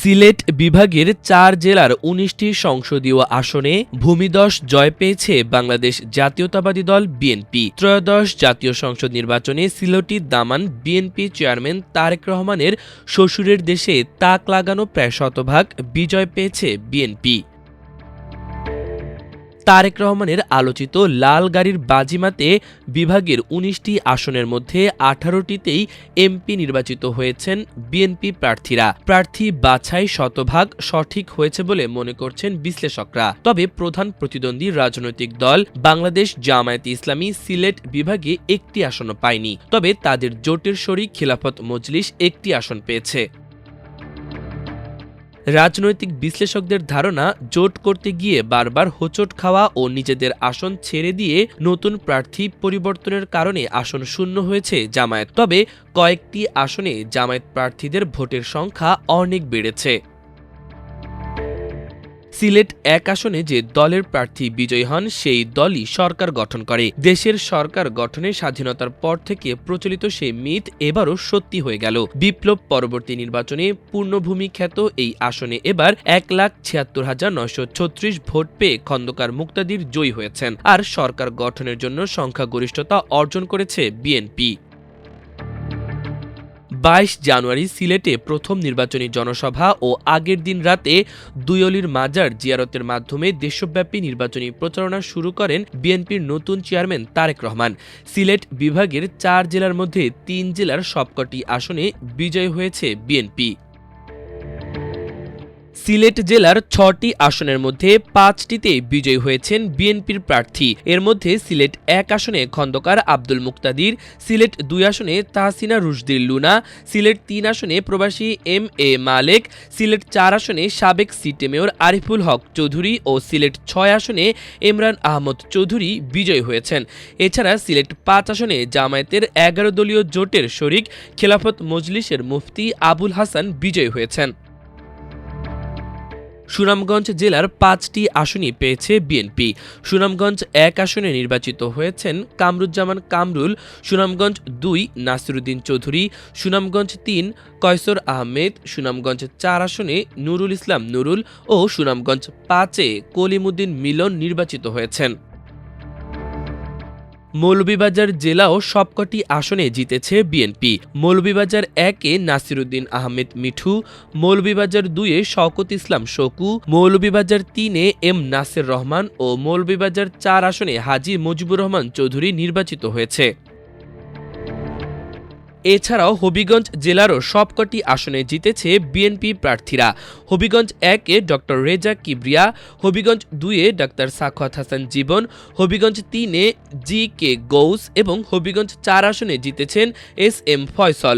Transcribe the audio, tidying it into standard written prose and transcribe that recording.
সিলেট বিভাগের ৪ জেলার ১৯টি সংসদীয় আসনে ভূমিধস জয় পেয়েছে বাংলাদেশ জাতীয়তাবাদী দল বিএনপি। ত্রয়োদশ জাতীয় সংসদ নির্বাচনে সিলেটি দামান বিএনপি চেয়ারম্যান তারেক রহমানের শ্বশুরের দেশে তাক লাগানো প্রায় শতভাগ বিজয় পেয়েছে বিএনপি। তারেক রহমানের আলোচিত লাল গাড়ির বাজিমাতে বিভাগের ১৯টি আসনের মধ্যে ১৮টিতেই এমপি নির্বাচিত হয়েছেন বিএনপি প্রার্থীরা। প্রার্থী বাছাই শতভাগ সঠিক হয়েছে বলে মনে করছেন বিশ্লেষকরা। তবে প্রধান প্রতিদ্বন্দ্বী রাজনৈতিক দল বাংলাদেশ জামায়াতে ইসলামী সিলেট বিভাগে একটি আসনও পায়নি। তবে তাদের জোটের শরিক খিলাফত মজলিস একটি আসন পেয়েছে। রাজনৈতিক বিশ্লেষকদের ধারণা, জোট করতে গিয়ে বারবার হোঁচট খাওয়া ও নিজেদের আসন ছেড়ে দিয়ে নতুন প্রার্থী পরিবর্তনের কারণে আসন শূন্য হয়েছে জামায়াত। তবে কয়েকটি আসনে জামায়াত প্রার্থীদের ভোটের সংখ্যা অনেক বেড়েছে। সিলেট এক আসনে যে দলের প্রার্থী বিজয়ী হন সেই দলই সরকার গঠন করে। দেশের সরকার গঠনের স্বাধীনতার পর থেকে প্রচলিত সেই মিথ এবারও সত্যি হয়ে গেল। বিপ্লব পরবর্তী নির্বাচনে পূর্ণভূমি খ্যাত এই আসনে এবার ১,৭৬,৯৩৬ ভোট পেয়ে খন্দকার মুক্তাদির জয়ী হয়েছেন। আর সরকার গঠনের জন্য সংখ্যাগরিষ্ঠতা অর্জন করেছে বিএনপি। ২২ জানুয়ারি সিলেটে প্রথম নির্বাচনী জনসভা ও আগের দিন রাতে দুই অলির মাজার জিয়ারতের মাধ্যমে দেশব্যাপী নির্বাচনী প্রচারণা শুরু করেন বিএনপির নতুন চেয়ারম্যান তারেক রহমান। সিলেট বিভাগের ৪ জেলার মধ্যে ৩ জেলার সবকটি আসনে বিজয় হয়েছে বিএনপি। সিলেট জেলার ৬টি আসনের মধ্যে ৫টিতে বিজয়ী হয়েছেন বিএনপির প্রার্থী। এর মধ্যে সিলেট ১ আসনে খন্দকার আব্দুল মুক্তাদির, সিলেট ২ আসনে তাহসিনা রুশদীর লুনা, সিলেট ৩ আসনে প্রবাসী এম.এ. মালেক, সিলেট ৪ আসনে সাবেক সিটি মেয়র আরিফুল হক চৌধুরী ও সিলেট ৬ আসনে ইমরান আহমদ চৌধুরী বিজয়ী হয়েছেন। এছাড়া সিলেট ৫ আসনে জামায়াতের ১১ দলীয় জোটের শরিক খিলাফত মজলিসের মুফতি আবুল হাসান বিজয়ী হয়েছেন। সুনামগঞ্জ জেলার ৫টি আসনই পেয়েছে বিএনপি। সুনামগঞ্জ ১ আসনে নির্বাচিত হয়েছেন কামরুজ্জামান কামরুল, সুনামগঞ্জ ২ নাসিরুদ্দিন চৌধুরী, সুনামগঞ্জ ৩ কয়সর আহমেদ, সুনামগঞ্জ ৪ আসনে নুরুল ইসলাম নুরুল ও সুনামগঞ্জ ৫-এ কলিমুদ্দিন মিলন নির্বাচিত হয়েছেন। মৌলভীবাজার জেলাও সবকটি আসনে জিতেছে বিএনপি। মৌলভীবাজার ১-এ নাসিরুদ্দিন আহমেদ মিঠু, মৌলভীবাজার ২-এ শওকত ইসলাম শকু, মৌলভীবাজার ৩-এ এম নাসের রহমান ও মৌলভীবাজার ৪ আসনে হাজী মুজিবুর রহমান চৌধুরী নির্বাচিত হয়েছে। এছাড়াও হবিগঞ্জ জেলারও সবকটি আসনে জিতেছে বিএনপি প্রার্থীরা। হবিগঞ্জ ১-এ ড. রেজা কিবরিয়া, হবিগঞ্জ ২-এ ড. সাখাওয়াত হাসান জীবন, হবিগঞ্জ ৩-এ জি.কে. গৌস এবং হবিগঞ্জ ৪ আসনে জিতেছেন এস.এম. ফয়সল।